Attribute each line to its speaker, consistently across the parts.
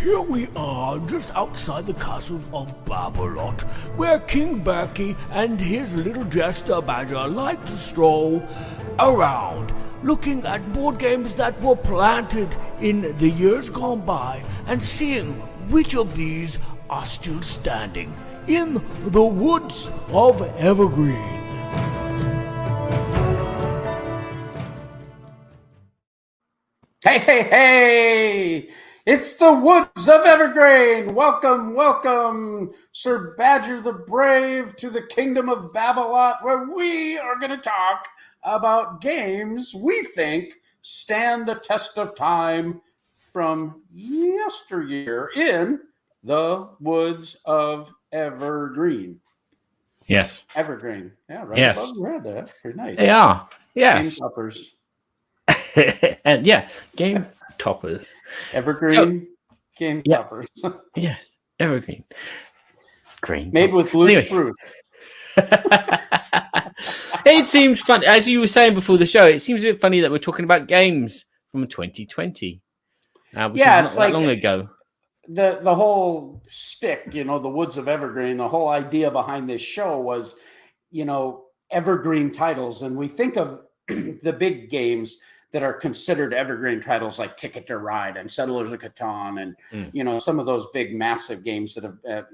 Speaker 1: here we are just outside the castles of Babolat, where King Berkey and his little jester Badger like to stroll around, looking at board games that were planted in the years gone by and seeing which of these are still standing in the woods of Evergreen.
Speaker 2: Hey, hey, hey! It's the woods of Evergreen! Welcome, welcome, Sir Badger the Brave, to the kingdom of Babolat, where we are going to talk about games we think stand the test of time from yesteryear in the woods of Evergreen.
Speaker 3: Yes.
Speaker 2: Evergreen. Yeah, right
Speaker 3: Yes.
Speaker 2: above your head there. Pretty nice.
Speaker 3: They are. Yes.
Speaker 2: Game toppers.
Speaker 3: And yeah, game toppers.
Speaker 2: Evergreen game toppers.
Speaker 3: Yes, Evergreen. Green.
Speaker 2: Made with blue spruce.
Speaker 3: It seems fun. As you were saying before the show, it seems a bit funny that we're talking about games from 2020. Which is
Speaker 2: it's
Speaker 3: not
Speaker 2: like
Speaker 3: that long ago.
Speaker 2: The whole stick, the woods of Evergreen, the whole idea behind this show was, evergreen titles. And we think of the big games that are considered evergreen titles like Ticket to Ride and Settlers of Catan and, some of those big, massive games that have,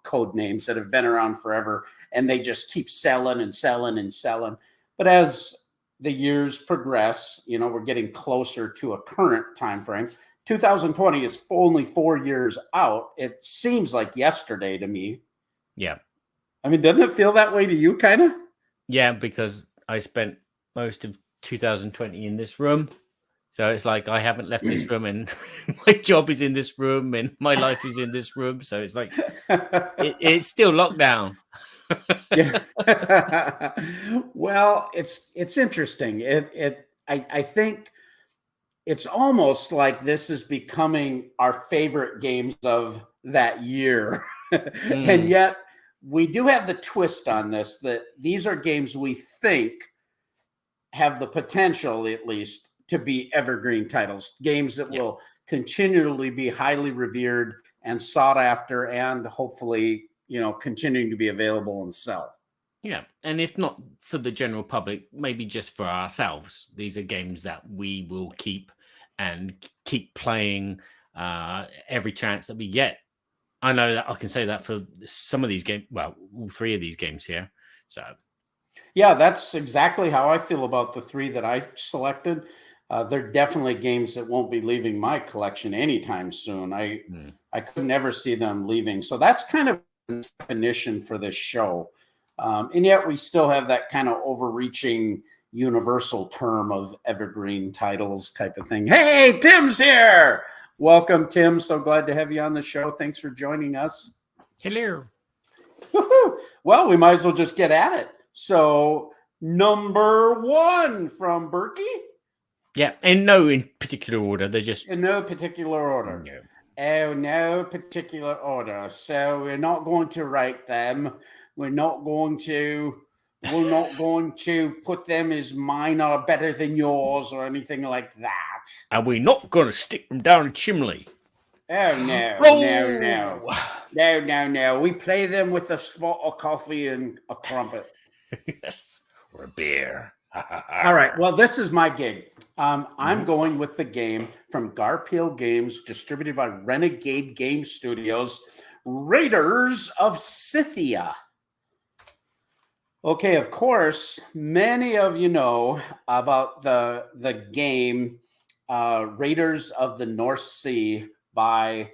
Speaker 2: code names that have been around forever. And they just keep selling and selling and selling. But as the years progress, we're getting closer to a current time frame. 2020 is only 4 years out. It seems like yesterday to me.
Speaker 3: Yeah.
Speaker 2: I mean, doesn't it feel that way to you, kind of?
Speaker 3: Yeah, because I spent most of 2020 in this room. So it's like I haven't left this room and my job is in this room and my life is in this room. So it's like it's still locked down.
Speaker 2: Yeah. Well, it's interesting. I think it's almost like this is becoming our favorite games of that year. And yet we do have the twist on this, that these are games we think have the potential, at least, to be evergreen titles, games that will continually be highly revered and sought after, and hopefully, continuing to be available and sell.
Speaker 3: Yeah, and if not for the general public, maybe just for ourselves. These are games that we will keep playing every chance that we get. I know that I can say that for some of these games. Well, all three of these games here. So.
Speaker 2: Yeah, that's exactly how I feel about the three that I selected. They're definitely games that won't be leaving my collection anytime soon. I could never see them leaving. So that's kind of a definition for this show. And yet we still have that kind of overreaching universal term of evergreen titles type of thing. Hey, Tim's here. Welcome, Tim. So glad to have you on the show. Thanks for joining us.
Speaker 3: Hello.
Speaker 2: Woo-hoo. Well, we might as well just get at it. So, number one from Berkey?
Speaker 3: Yeah, in no particular order. They're just...
Speaker 2: In no particular order.
Speaker 3: No.
Speaker 2: Oh, no particular order. So, we're not going to rate them. We're not going to put them as mine are better than yours or anything like that.
Speaker 3: And we're not going to stick them down a chimney.
Speaker 2: Oh, no, no. We play them with a spot of coffee and a crumpet.
Speaker 3: Yes, or a beer.
Speaker 2: All right. Well, this is my game. I'm going with the game from Garphill Games, distributed by Renegade Game Studios, Raiders of Scythia. Okay, of course, many of you know about the game Raiders of the North Sea by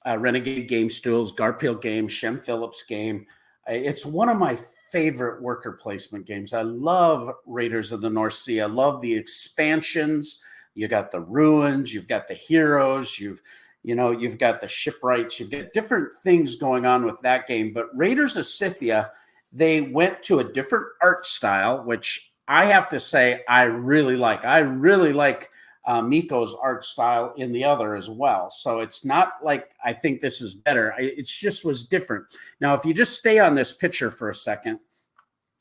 Speaker 2: Renegade Game Studios, Garphill Games, Shem Phillips game. It's one of my favorite worker placement games. I love Raiders of the North Sea. I love the expansions. You got the ruins, you've got the heroes, you've got the shipwrights, you've got different things going on with that game. But Raiders of Scythia, they went to a different art style, which I have to say I really like. I really like Miko's art style in the other as well. So it's not like I think this is better. It just was different. Now, if you just stay on this picture for a second,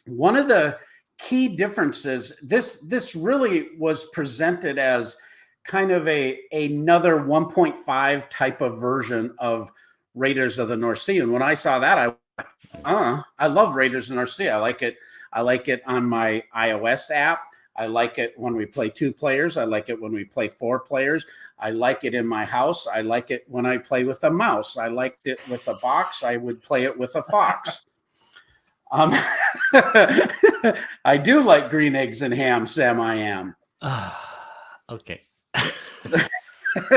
Speaker 2: one of the key differences, this really was presented as kind of another 1.5 type of version of Raiders of the North Sea. And when I saw that, I love Raiders of the North Sea. I like it. I like it on my iOS app. I like it when we play 2 players. I like it when we play 4 players. I like it in my house. I like it when I play with a mouse. I liked it with a box. I would play it with a fox. I do like green eggs and ham, Sam. I am.
Speaker 3: Okay.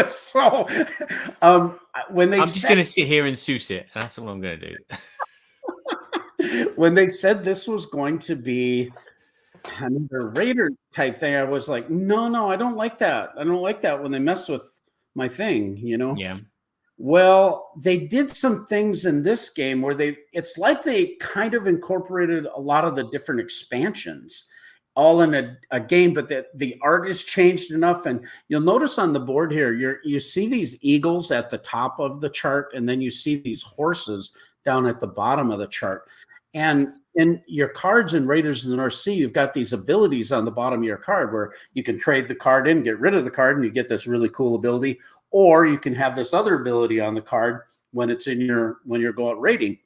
Speaker 2: So, when they
Speaker 3: I'm just going to sit here and sue it. That's all I'm going to do.
Speaker 2: When they said this was going to be another Raider type thing, I was like, no, I don't like that. I don't like that when they mess with my thing, you know?
Speaker 3: Yeah.
Speaker 2: Well, they did some things in this game where it's like they kind of incorporated a lot of the different expansions all in a game, but the art has changed enough. And you'll notice on the board here, you see these eagles at the top of the chart, and then you see these horses down at the bottom of the chart. And in your cards in Raiders of the North Sea, you've got these abilities on the bottom of your card where you can trade the card in, get rid of the card, and you get this really cool ability. Or you can have this other ability on the card when it's when you're going raiding.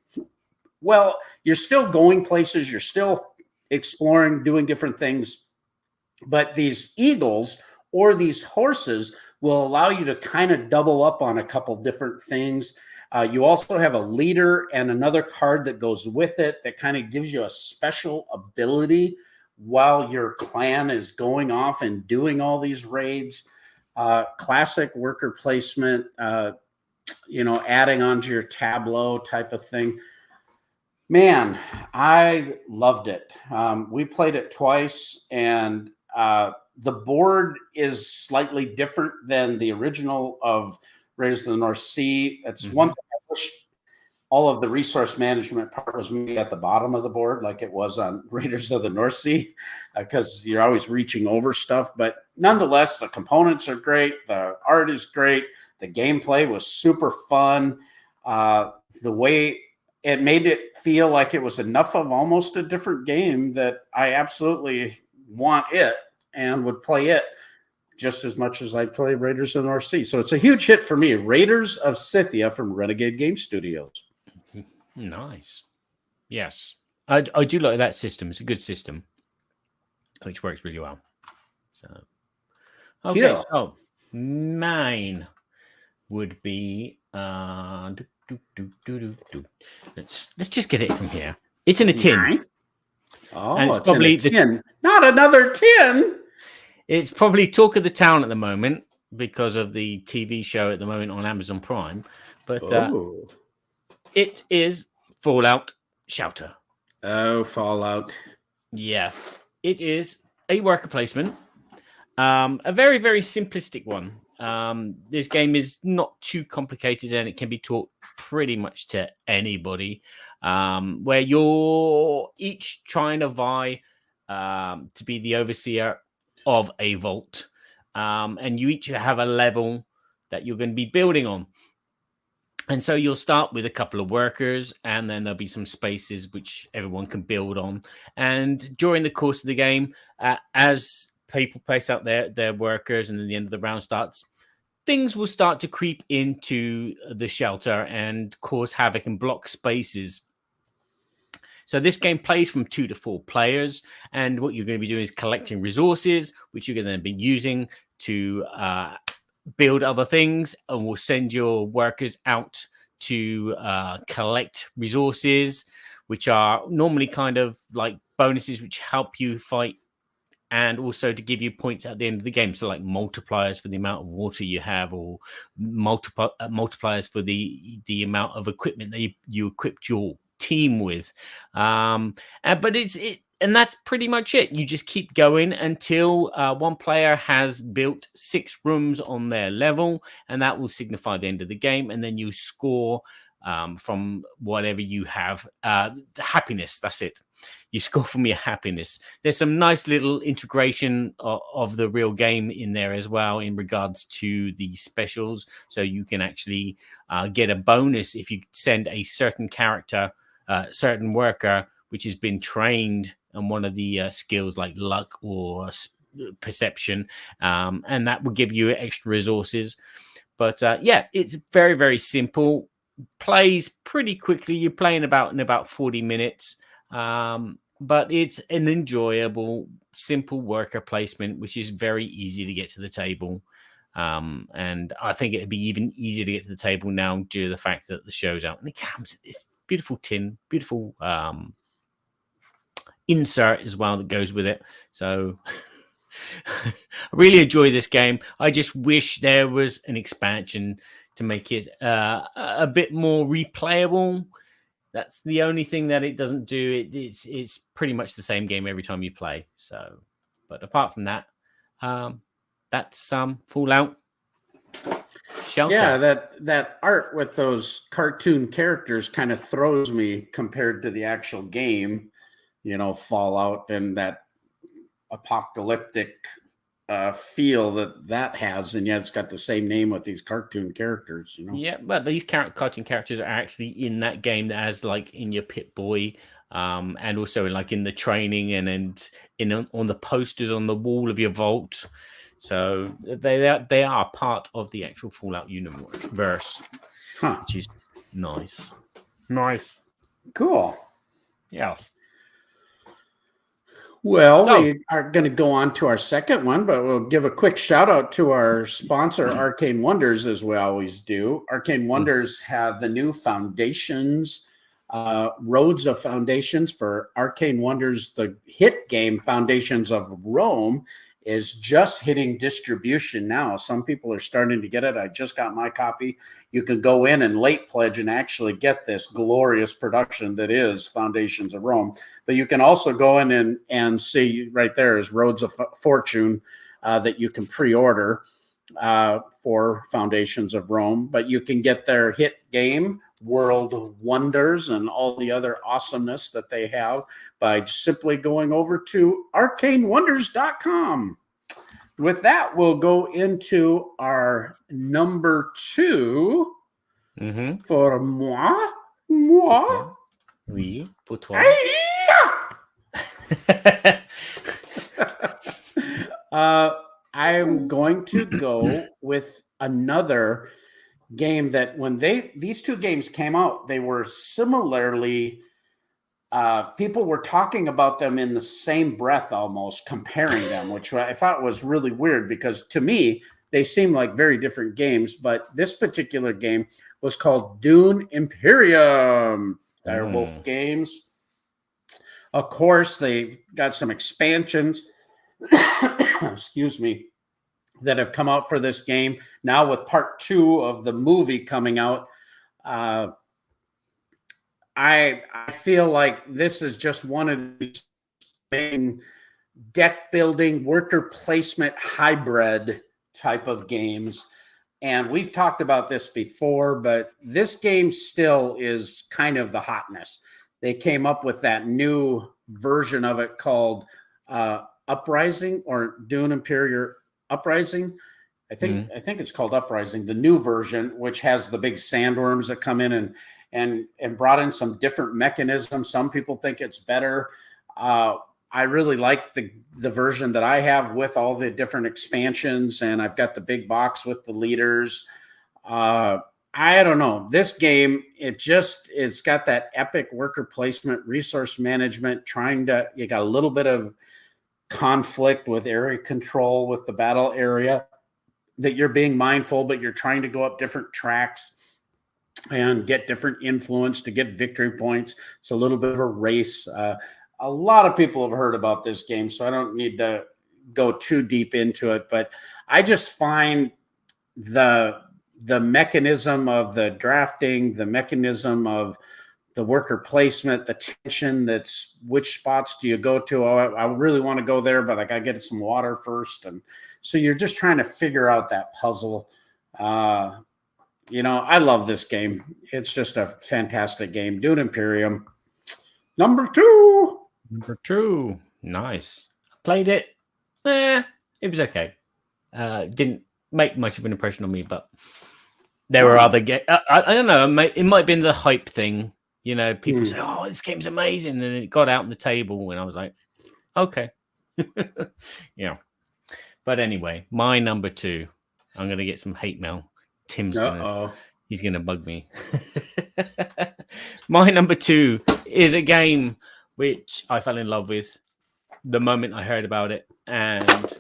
Speaker 2: Well, you're still going places, you're still exploring, doing different things. But these eagles or these horses will allow you to kind of double up on a couple different things. You also have a leader and another card that goes with it that kind of gives you a special ability while your clan is going off and doing all these raids. Classic worker placement, adding onto your tableau type of thing. Man, I loved it. We played it twice, and the board is slightly different than the original of Raiders of the North Sea. It's one thing I wish all of the resource management part was maybe at the bottom of the board like it was on Raiders of the North Sea, because you're always reaching over stuff. But nonetheless, the components are great. The art is great. The gameplay was super fun. The way it made it feel like it was enough of almost a different game that I absolutely want it and would play it just as much as I play Raiders of the North Sea. So it's a huge hit for me. Raiders of Scythia from Renegade Game Studios.
Speaker 3: Nice. Yes. I do like that system. It's a good system, which works really well. So, okay.
Speaker 2: Yeah.
Speaker 3: So mine would be let's just get it from here. It's in a tin.
Speaker 2: Right. Oh,
Speaker 3: and
Speaker 2: it's probably in a tin. Not another tin.
Speaker 3: It's probably talk of the town at the moment because of the TV show at the moment on Amazon Prime. But it is Fallout Shelter.
Speaker 2: Oh, Fallout.
Speaker 3: Yes. It is a worker placement. A very, very simplistic one. This game is not too complicated and it can be taught pretty much to anybody, where you're each trying to vie to be the overseer of a vault, and you each have a level that you're going to be building on. And so you'll start with a couple of workers, and then there'll be some spaces which everyone can build on. And during the course of the game, as people place out their workers, and then the end of the round starts, things will start to creep into the shelter and cause havoc and block spaces. So this game plays from 2 to 4 players, and what you're going to be doing is collecting resources, which you're going to be using to build other things, and will send your workers out to collect resources, which are normally kind of like bonuses which help you fight, and also to give you points at the end of the game. So like multipliers for the amount of water you have, or multipliers for the amount of equipment that you equipped your team with. And that's pretty much it. You just keep going until one player has built 6 rooms on their level, and that will signify the end of the game. And then you score from whatever you have. Happiness, that's it. You score from your happiness. There's some nice little integration of the real game in there as well in regards to the specials. So you can actually get a bonus if you send a certain character, certain worker, which has been trained on one of the skills like luck or perception, and that will give you extra resources. But yeah, it's very, very simple. Plays pretty quickly. You're playing in about 40 minutes. But it's an enjoyable, simple worker placement, which is very easy to get to the table. And I think it'd be even easier to get to the table now due to the fact that the show's out. And it comes, it's beautiful tin, beautiful insert as well that goes with it. So I really enjoy this game. I just wish there was an expansion to make it a bit more replayable. That's the only thing that it doesn't do. It's pretty much the same game every time you play. So, but apart from that, that's Fallout Shelter.
Speaker 2: Yeah, that art with those cartoon characters kind of throws me compared to the actual game. You know, Fallout and that apocalyptic feel that has, and yet it's got the same name with these cartoon characters. You know,
Speaker 3: yeah, but these cartoon characters are actually in that game as like in your Pip-Boy, and also in the training and on the posters on the wall of your vault. So they are part of the actual Fallout universe, which is nice. Nice,
Speaker 2: cool.
Speaker 3: Yes.
Speaker 2: Well, we are going to go on to our second one, but we'll give a quick shout out to our sponsor, Arcane Wonders, as we always do. Arcane Wonders have the new foundations, roads of foundations for Arcane Wonders. The hit game Foundations of Rome is just hitting distribution now. Some people are starting to get it. I just got my copy. You can go in and late pledge and actually get this glorious production that is Foundations of Rome. But you can also go in and see right there is Roads of Fortune that you can pre-order for Foundations of Rome. But you can get their hit game, World Wonders, and all the other awesomeness that they have by simply going over to arcanewonders.com. With that, we'll go into our number 2 for moi.
Speaker 3: Oui, pour toi.
Speaker 2: I'm going to go with another game that when these two games came out, they were similarly people were talking about them in the same breath, almost comparing them, which I thought was really weird because to me they seem like very different games. But this particular game was called Dune Imperium. They're both games. Of course, they've got some expansions excuse me, that have come out for this game now with part 2 of the movie coming out. I feel like this is just one of these main deck building, worker placement hybrid type of games. And we've talked about this before, but this game still is kind of the hotness. They came up with that new version of it called Uprising or Dune Imperium Uprising. I think it's called Uprising, the new version, which has the big sandworms that come in and brought in some different mechanisms. Some people think it's better. I really like the version that I have with all the different expansions, and I've got the big box with the leaders. I don't know. This game, it's got that epic worker placement, resource management, you got a little bit of conflict with area control with the battle area that you're being mindful, but you're trying to go up different tracks and get different influence to get victory points. It's a little bit of a race. A lot of people have heard about this game, so I don't need to go too deep into it, but I just find the mechanism of the drafting, the mechanism of the worker placement, the tension, that's which spots do you go to? Oh, I really want to go there, but I got to get some water first. And so you're just trying to figure out that puzzle. I love this game. It's just a fantastic game. Dune Imperium. Number 2.
Speaker 3: Number 2. Nice. I played it. It was okay. Didn't make much of an impression on me, but there were other games. I don't know. It might have been the hype thing. People say, "Oh, this game's amazing," and then it got out on the table, and I was like, "Okay, yeah." But anyway, my number 2. I'm gonna get some hate mail. Tim's he's gonna bug me. My number 2 is a game which I fell in love with the moment I heard about it, and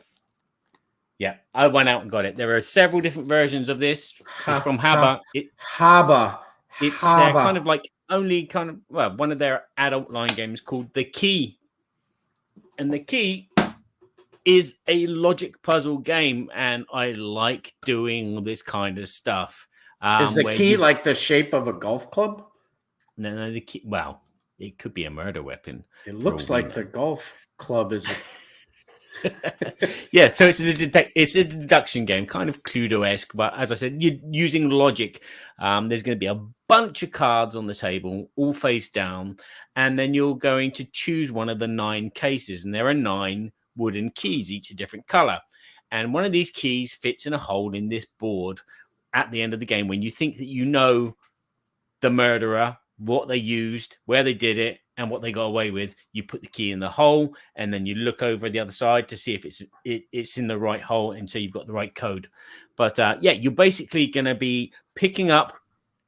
Speaker 3: yeah, I went out and got it. There are several different versions of this. It's from Haba. It's their kind of like one of their adult line games called The Key. And The Key is a logic puzzle game, and I like doing this kind of stuff.
Speaker 2: Is the key like the shape of a golf club?
Speaker 3: No, the key. Well, it could be a murder weapon.
Speaker 2: It looks like the golf club is.
Speaker 3: Yeah, so it's a deduction game, kind of Cluedo-esque, but as I said, you're using logic. There's going to be a bunch of cards on the table, all face down, and then you're going to choose one of the 9 cases, and there are 9 wooden keys, each a different color. And one of these keys fits in a hole in this board at the end of the game when you think that you know the murderer, what they used, where they did it, and what they got away with. You put the key in the hole, and then you look over the other side to see if it's in the right hole, and so you've got the right code. But yeah, you're basically going to be picking up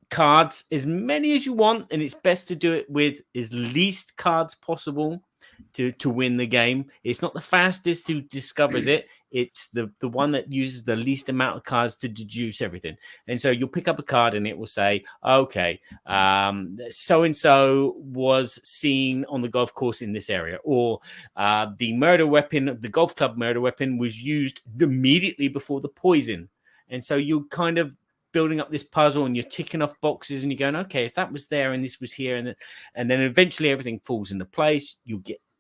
Speaker 3: cards, as many as you want, and it's best to do it with as least cards possible to win the game. It's not the fastest who discovers it. It's the one that uses the least amount of cards to deduce everything. And so you'll pick up a card and it will say, okay, so-and-so was seen on the golf course in this area, or the murder weapon, the golf club murder weapon was used immediately before the poison. And so you're kind of building up this puzzle and you're ticking off boxes and you're going, okay, if that was there and this was here, and then eventually everything falls into place.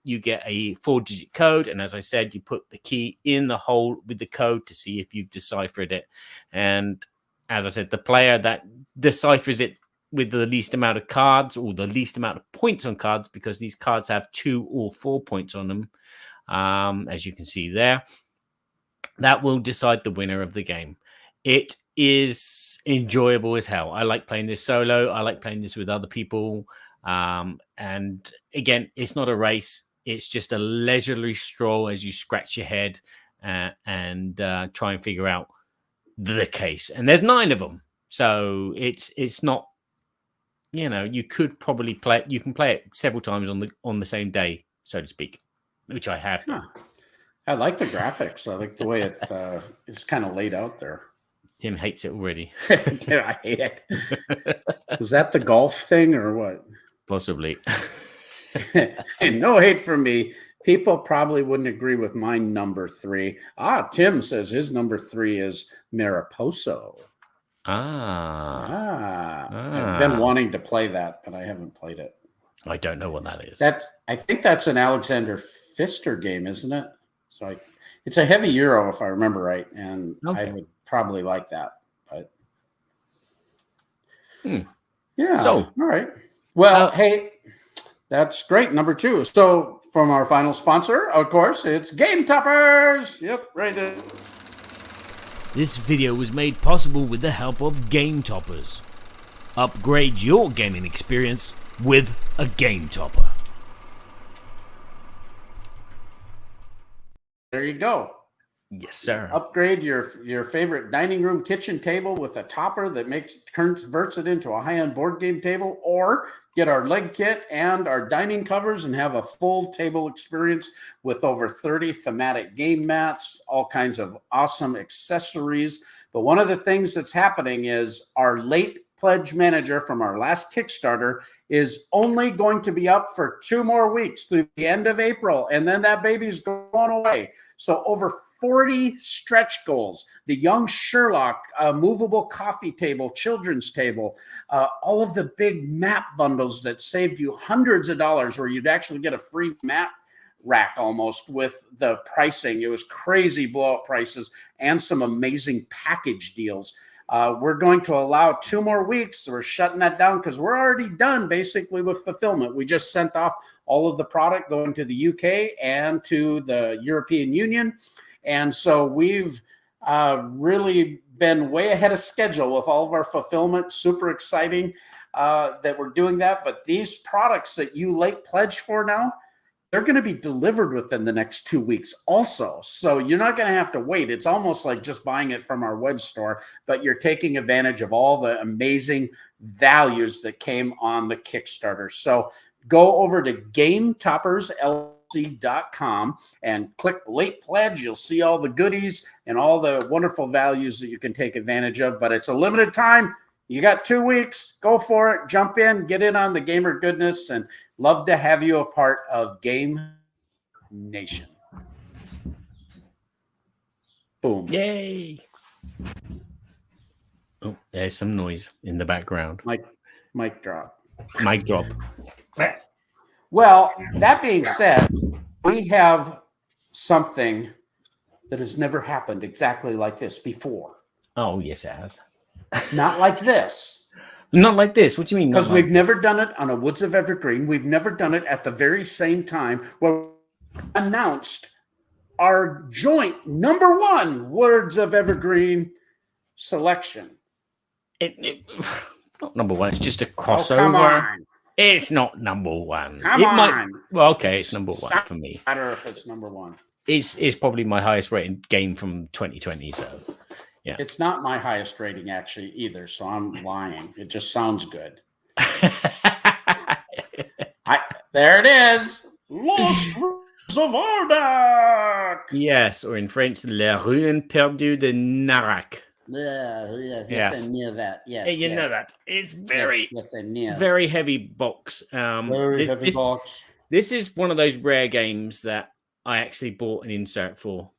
Speaker 3: You get a 4-digit code, and as I said, you put the key in the hole with the code to see if you've deciphered it. And as I said, the player that deciphers it with the least amount of cards, or the least amount of points on cards, because these cards have 2 or 4 points on them, as you can see there, that will decide the winner of the game. It is enjoyable as hell. I like playing this solo. I like playing this with other people. And again, it's not a race. It's just a leisurely stroll as you scratch your head and try and figure out the case. And there's 9 of them. So it's not, you could probably play it. You can play it several times on the same day, so to speak, which I have done.
Speaker 2: Huh. I like the graphics. I like the way it's kind of laid out there.
Speaker 3: Tim hates it already.
Speaker 2: I hate it. Was that the golf thing or what?
Speaker 3: Possibly.
Speaker 2: And no hate from me. People probably wouldn't agree with my number 3. Tim says his number 3 is Mariposo. I've been wanting to play that, but I haven't played it.
Speaker 3: I don't know what that is.
Speaker 2: I think that's an Alexander Pfister game, isn't it? So it's a heavy Euro, if I remember right, and I would probably like that. But yeah,
Speaker 3: so
Speaker 2: all right. Well, hey, that's great. Number 2. So from our final sponsor, of course, it's Game Toppers. Yep, right there.
Speaker 1: This video was made possible with the help of Game Toppers. Upgrade your gaming experience with a Game Topper.
Speaker 2: There you go.
Speaker 3: Yes, sir.
Speaker 2: Upgrade your favorite dining room kitchen table with a topper that converts it into a high-end board game table, or get our leg kit and our dining covers and have a full table experience with over 30 thematic game mats, all kinds of awesome accessories. But one of the things that's happening is our late pledge manager from our last Kickstarter is only going to be up for 2 more weeks through the end of April, and then that baby's going away. So over 40 stretch goals, the Young Sherlock movable coffee table, children's table, all of the big map bundles that saved you hundreds of dollars, where you'd actually get a free map rack almost with the pricing. It was crazy blowout prices and some amazing package deals. We're going to allow 2 more weeks. So we're shutting that down because we're already done basically with fulfillment. We just sent off all of the product going to the UK and to the European Union. And so we've really been way ahead of schedule with all of our fulfillment. Super exciting that we're doing that. But these products that you late pledge for now, they're going to be delivered within the next 2 weeks also. So you're not going to have to wait. It's almost like just buying it from our web store, but you're taking advantage of all the amazing values that came on the Kickstarter. So go over to GameToppersLLC.com and click Late Pledge. You'll see all the goodies and all the wonderful values that you can take advantage of, but it's a limited time. You got 2 weeks. Go for it. Jump in, get in on the gamer goodness, and love to have you a part of Game Nation. Boom.
Speaker 3: Yay. Oh, there's some noise in the background.
Speaker 2: Mic drop.
Speaker 3: Mic drop.
Speaker 2: Well, that being said, we have something that has never happened exactly like this before.
Speaker 3: Oh, yes, it has.
Speaker 2: Not like this.
Speaker 3: Not like this. What do you mean?
Speaker 2: Because we've never done it on a Woods of Evergreen. We've never done it at the very same time where we announced our joint #1 Words of Evergreen selection.
Speaker 3: Not #1. It's just a crossover.
Speaker 2: Oh, come on.
Speaker 3: It's not #1.
Speaker 2: Come on.
Speaker 3: Well, okay, it's #1 for me.
Speaker 2: Matter if it's #1.
Speaker 3: It's probably my highest rated game from 2020. So, yeah.
Speaker 2: It's not my highest rating actually either. So I'm lying. It just sounds good. There it is. Lost Ruins of Arnak.
Speaker 3: Yes, or in French, Les Ruines Perdues de Narak.
Speaker 2: Yes, I knew that. Yes,
Speaker 3: You know that. It's very,
Speaker 2: yes, I knew.
Speaker 3: very heavy box.
Speaker 2: Very heavy box.
Speaker 3: This is one of those rare games that I actually bought an insert for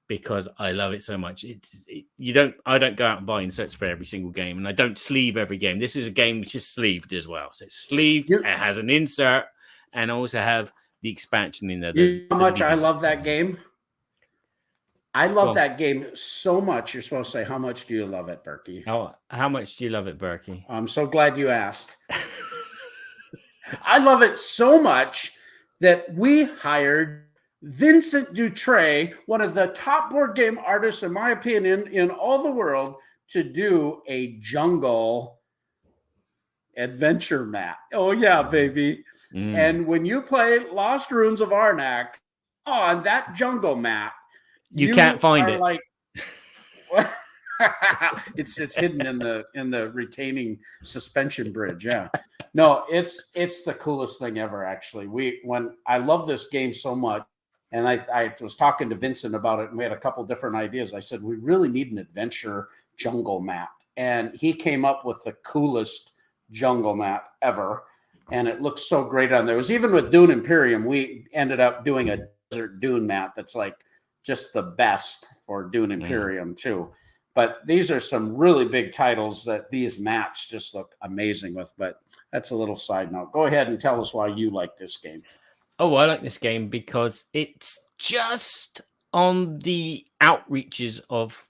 Speaker 3: because I love it so much. I don't go out and buy inserts for every single game, and I don't sleeve every game. This is a game which is sleeved as well. So it's sleeved, it has an insert, and I also have the expansion in there.
Speaker 2: You know how much I love that game? I love that game so much. You're supposed to say, how much do you love it, Berkey?
Speaker 3: How much do you love it, Berkey?
Speaker 2: I'm so glad you asked. I love it so much that we hired Vincent Dutray, one of the top board game artists, in my opinion, in all the world, to do a jungle adventure map. Oh, yeah, baby. And when you play Lost Ruins of Arnak on that jungle map,
Speaker 3: you can't find it.
Speaker 2: Like, it's hidden in the retaining suspension bridge. Yeah, no, it's the coolest thing ever. Actually, when I love this game so much, and I was talking to Vincent about it, and we had a couple different ideas. I said we really need an adventure jungle map, and he came up with the coolest jungle map ever. And it looks so great on there. It was even with Dune Imperium, we ended up doing a desert dune map that's like just the best for Dune Imperium too. But these are some really big titles that these maps just look amazing with. But that's a little side note. Go ahead and tell us why you like this game.
Speaker 3: Oh, I like this game because it's just on the outreaches of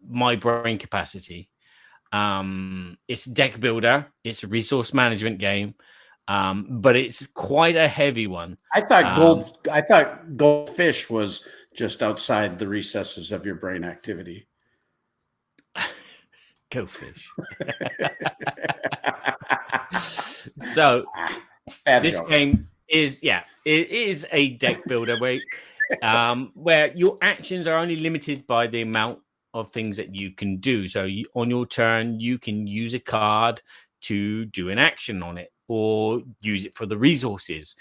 Speaker 3: my brain capacity. It's a deck builder. It's a resource management game. But it's quite a heavy one.
Speaker 2: I thought Goldfish was just outside the recesses of your brain activity.
Speaker 3: Go fish. So this game is it is a deck builder where your actions are only limited by the amount of things that you can do. So on your turn, you can use a card to do an action on it, or use it for the resources.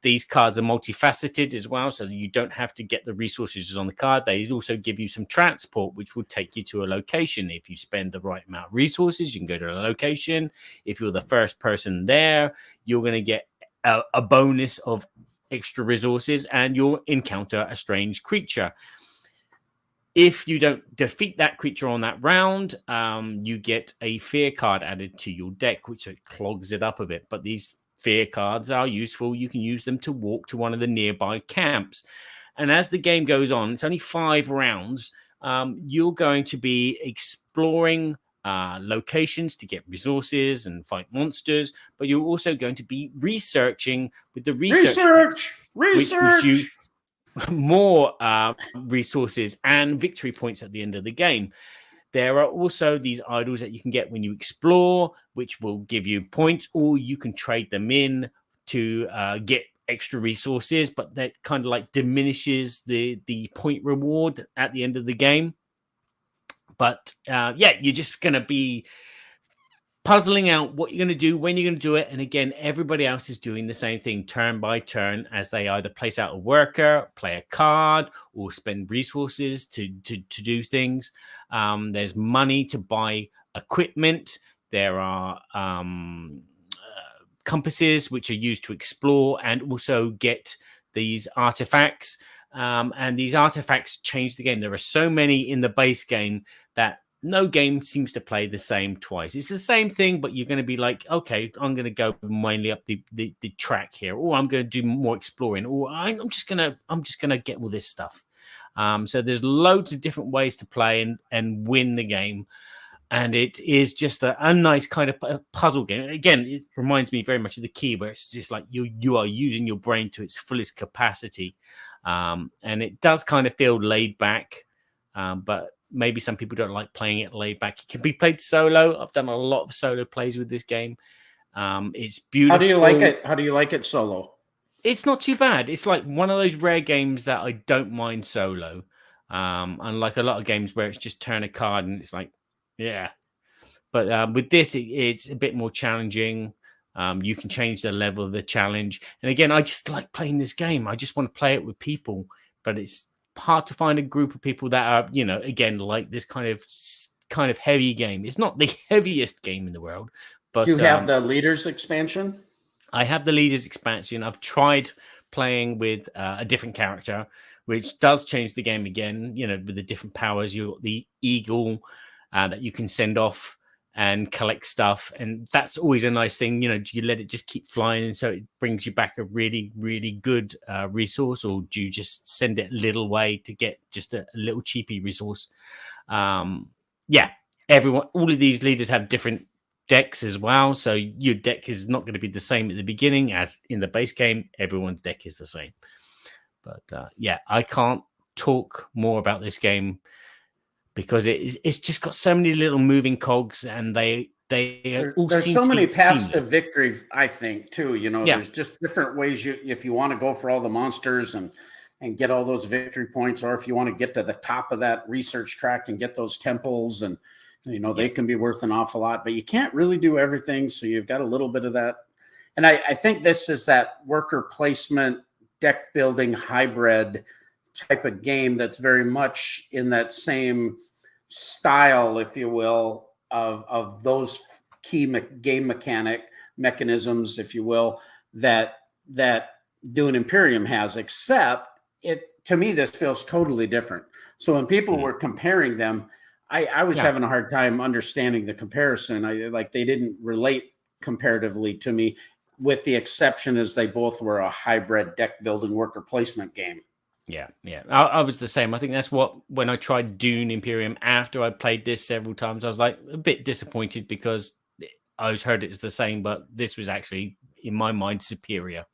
Speaker 3: These cards are multifaceted as well, so you don't have to get the resources on the card. They also give you some transport, which will take you to a location. If you spend the right amount of resources, you can go to a location. If you're the first person there, you're going to get a bonus of extra resources, and you'll encounter a strange creature. If you don't defeat that creature on that round, you get a fear card added to your deck, which clogs it up a bit. But these fear cards are useful. You can use them to walk to one of the nearby camps. And as the game goes on, it's only 5 rounds. You're going to be exploring locations to get resources and fight monsters. But you're also going to be researching with the research. Which more resources and victory points at the end of the game. There are also these idols that you can get when you explore, which will give you points, or you can trade them in to get extra resources, but that kind of like diminishes the point reward at the end of the game. But yeah, you're just going to be puzzling out what you're going to do, when you're going to do it. And again, everybody else is doing the same thing turn by turn as they either place out a worker, play a card, or spend resources to do things. There's money to buy equipment. There are compasses which are used to explore and also get these artifacts. And these artifacts change the game. There are so many in the base game that no game seems to play the same twice. It's the same thing, but you're going to be like, okay, I'm going to go mainly up the track here, or I'm going to do more exploring, or I'm just going to get all this stuff. So there's loads of different ways to play and win the game. And it is just a nice kind of puzzle game. Again, it reminds me very much of the Key, where it's just like you are using your brain to its fullest capacity. And it does kind of feel laid back, but maybe some people don't like playing it laid back. It can be played solo. I've done a lot of solo plays with this game. It's beautiful.
Speaker 2: How do you like it? How do you like it solo?
Speaker 3: It's not too bad. It's like one of those rare games that I don't mind solo. Unlike a lot of games where it's just turn a card and it's like, yeah. But with this, it's a bit more challenging. You can change the level of the challenge. And again, I just like playing this game. I just want to play it with people. But it's hard to find a group of people that are, again, like this kind of heavy game. It's not the heaviest game in the world. But
Speaker 2: do you have the Leaders expansion?
Speaker 3: I have the Leaders expansion. I've tried playing with a different character, which does change the game again, with the different powers. You've got the eagle that you can send off and collect stuff. And that's always a nice thing. Do you let it just keep flying and so it brings you back a really, really good resource, or do you just send it a little way to get just a little cheapy resource? Yeah, all of these leaders have different decks as well. So your deck is not going to be the same at the beginning as in the base game. Everyone's deck is the same. But yeah, I can't talk more about this game because it's just got so many little moving cogs, and there's
Speaker 2: so many paths to victory, I think, too. There's just different ways if you want to go for all the monsters and get all those victory points, or if you want to get to the top of that research track and get those temples, and they can be worth an awful lot, but you can't really do everything. So you've got a little bit of that. And I think this is that worker placement, deck building hybrid type of game that's very much in that same style, if you will, of those key game mechanisms, if you will, that Dune Imperium has, except to me, this feels totally different. So when people were comparing them, I was having a hard time understanding the comparison. They didn't relate comparatively to me, with the exception as they both were a hybrid deck building worker placement game.
Speaker 3: Yeah. I was the same. I think that's when I tried Dune Imperium after I played this several times, I was like a bit disappointed because I heard it was the same, but this was actually, in my mind, superior.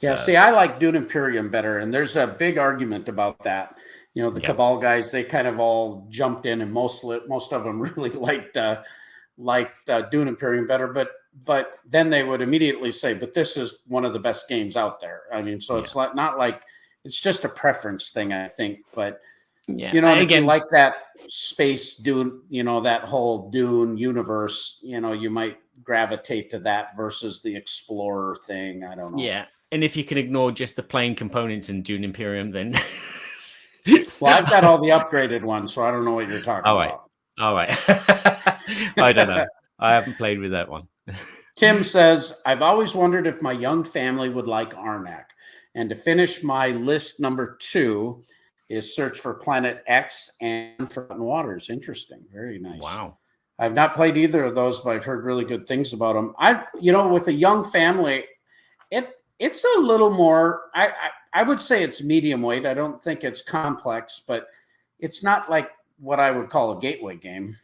Speaker 2: Yeah, see, I like Dune Imperium better, and there's a big argument about that. The Cabal guys, they kind of all jumped in, and most of them really liked Dune Imperium better, but then they would immediately say, but this is one of the best games out there. I mean, so it's not like, it's just a preference thing, I think. But if you like that space Dune, that whole Dune universe, you might gravitate to that versus the Explorer thing. I don't know.
Speaker 3: Yeah, and if you can ignore just the plain components in Dune Imperium, then
Speaker 2: well, I've got all the upgraded ones, so I don't know what you're talking about.
Speaker 3: All right. I don't know. I haven't played with that one.
Speaker 2: Tim says, I've always wondered if my young family would like Arnak. And to finish my list, number 2 is Search for Planet X and Forgotten Waters. Interesting. Very nice.
Speaker 3: Wow.
Speaker 2: I've not played either of those, but I've heard really good things about them. With a young family, it's a little more, I would say it's medium weight. I don't think it's complex, but it's not like what I would call a gateway game.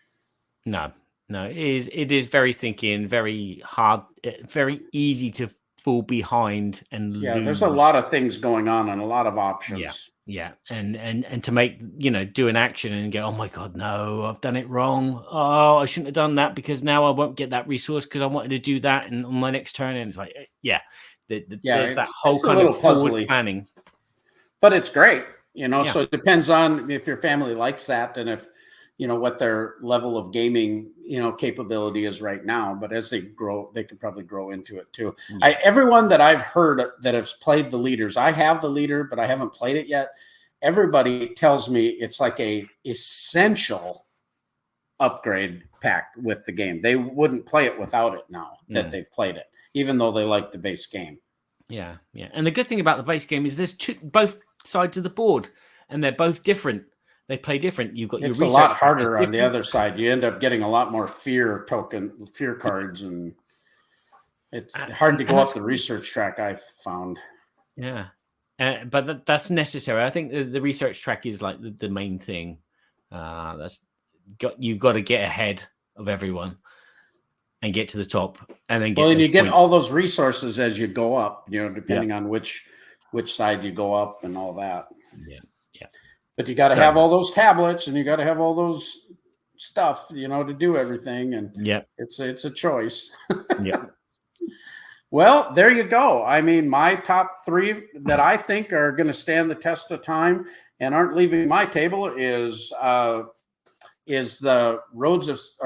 Speaker 3: No, it is very thinky, very hard, very easy to fall behind and lose.
Speaker 2: There's a lot of things going on and a lot of options.
Speaker 3: Yeah. And to make, do an action and go, oh my God, no, I've done it wrong. Oh, I shouldn't have done that because now I won't get that resource because I wanted to do that and on my next turn. And it's like, There's that whole
Speaker 2: it's a
Speaker 3: kind
Speaker 2: little
Speaker 3: of forward
Speaker 2: puzzly.
Speaker 3: planning.
Speaker 2: But it's great,
Speaker 3: Yeah.
Speaker 2: so it depends on if your family likes that and if, what their level of gaming, capability is right now. But as they grow, they could probably grow into it too.
Speaker 3: Yeah.
Speaker 2: Everyone that I've heard that has played the leaders, I have the leader, but I haven't played it yet. Everybody tells me it's like a essential upgrade pack with the game. They wouldn't play it without it now that they've played it, even though they like the base game.
Speaker 3: Yeah. And the good thing about the base game is there's both sides of the board, and they're both different. They play different. You've got
Speaker 2: It's
Speaker 3: your
Speaker 2: a
Speaker 3: research
Speaker 2: lot harder
Speaker 3: track
Speaker 2: on the other side. You end up getting a lot more fear cards, and it's hard to go off the research track, I've found.
Speaker 3: Yeah. But that's necessary. I think the research track is like the main thing. You've got to get ahead of everyone and get to the top, and then
Speaker 2: and you get all those resources as you go up, depending on which side you go up and all that.
Speaker 3: Yeah.
Speaker 2: But you got to have all those tablets, and you got to have all those stuff, to do everything. And it's a choice.
Speaker 3: Yeah.
Speaker 2: Well, there you go. I mean, my top 3 that I think are going to stand the test of time and aren't leaving my table is the Raiders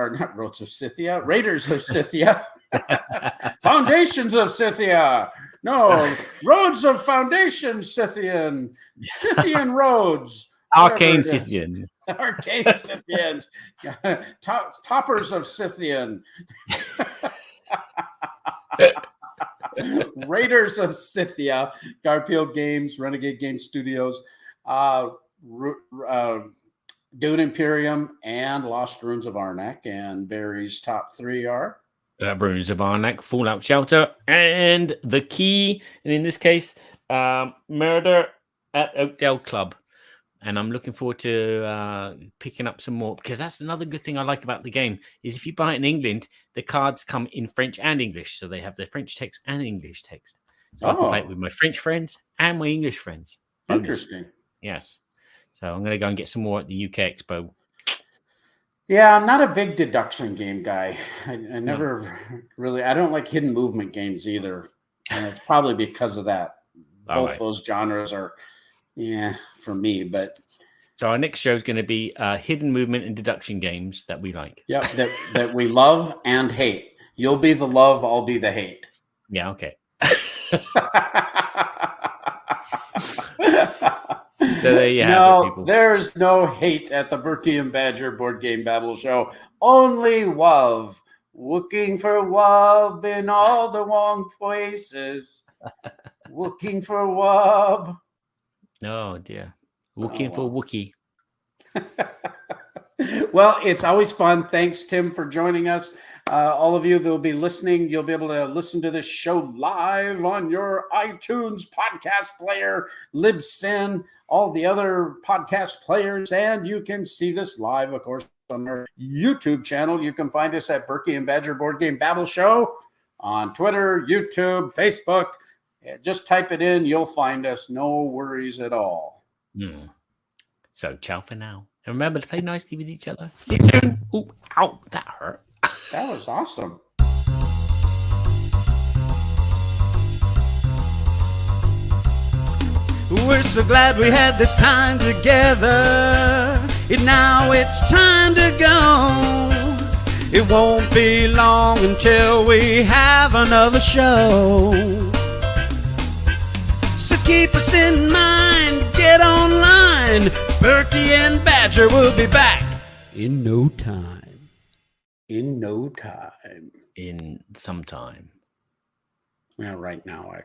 Speaker 2: of Scythia, Foundations of Scythia. No, Roads of Foundation Scythian Roads.
Speaker 3: Arcane Scythian.
Speaker 2: Arcane Scythians. Toppers of Scythian. Raiders of Scythia, Garfield Games, Renegade Game Studios, Dune Imperium, and Lost Ruins of Arnak. And Barry's top 3 are
Speaker 3: Ruins of Arnak, Fallout Shelter, and The Key. And in this case, Murder at Oakdale Club. And I'm looking forward to picking up some more, because that's another good thing I like about the game is if you buy it in England, the cards come in French and English. So they have the French text and English text. So I can play it with my French friends and my English friends.
Speaker 2: Interesting.
Speaker 3: Yes. So I'm going to go and get some more at the UK Expo.
Speaker 2: Yeah, I'm not a big deduction game guy. I never really, I don't like hidden movement games either. And it's probably because of that. Both those genres are, for me. But
Speaker 3: so our next show is going to be hidden movement and deduction games that we like.
Speaker 2: Yeah, that we love and hate. You'll be the love, I'll be the hate.
Speaker 3: Yeah, okay. So there you have it, people.
Speaker 2: There's no hate at the Berkey and Badger Board Game Babble Show. Only love. Looking for love in all the wrong places. Looking for love.
Speaker 3: Oh, dear. Looking for Wookiee.
Speaker 2: Well, it's always fun. Thanks, Tim, for joining us. All of you that will be listening, you'll be able to listen to this show live on your iTunes podcast player, Libsyn, all the other podcast players, and you can see this live, of course, on our YouTube channel. You can find us at Berkey and Badger Board Game Babble Show on Twitter, YouTube, Facebook. Just type it in. You'll find us. No worries at all.
Speaker 3: So, ciao for now. And remember to play nicely with each other. See you soon. Ooh, ow, that hurt.
Speaker 2: That was awesome.
Speaker 4: We're so glad we had this time together. And now it's time to go. It won't be long until we have another show. So keep us in mind, get online. Berkey and Badger will be back in no time.
Speaker 2: In no time.
Speaker 3: In some time.
Speaker 2: Well, right now, actually.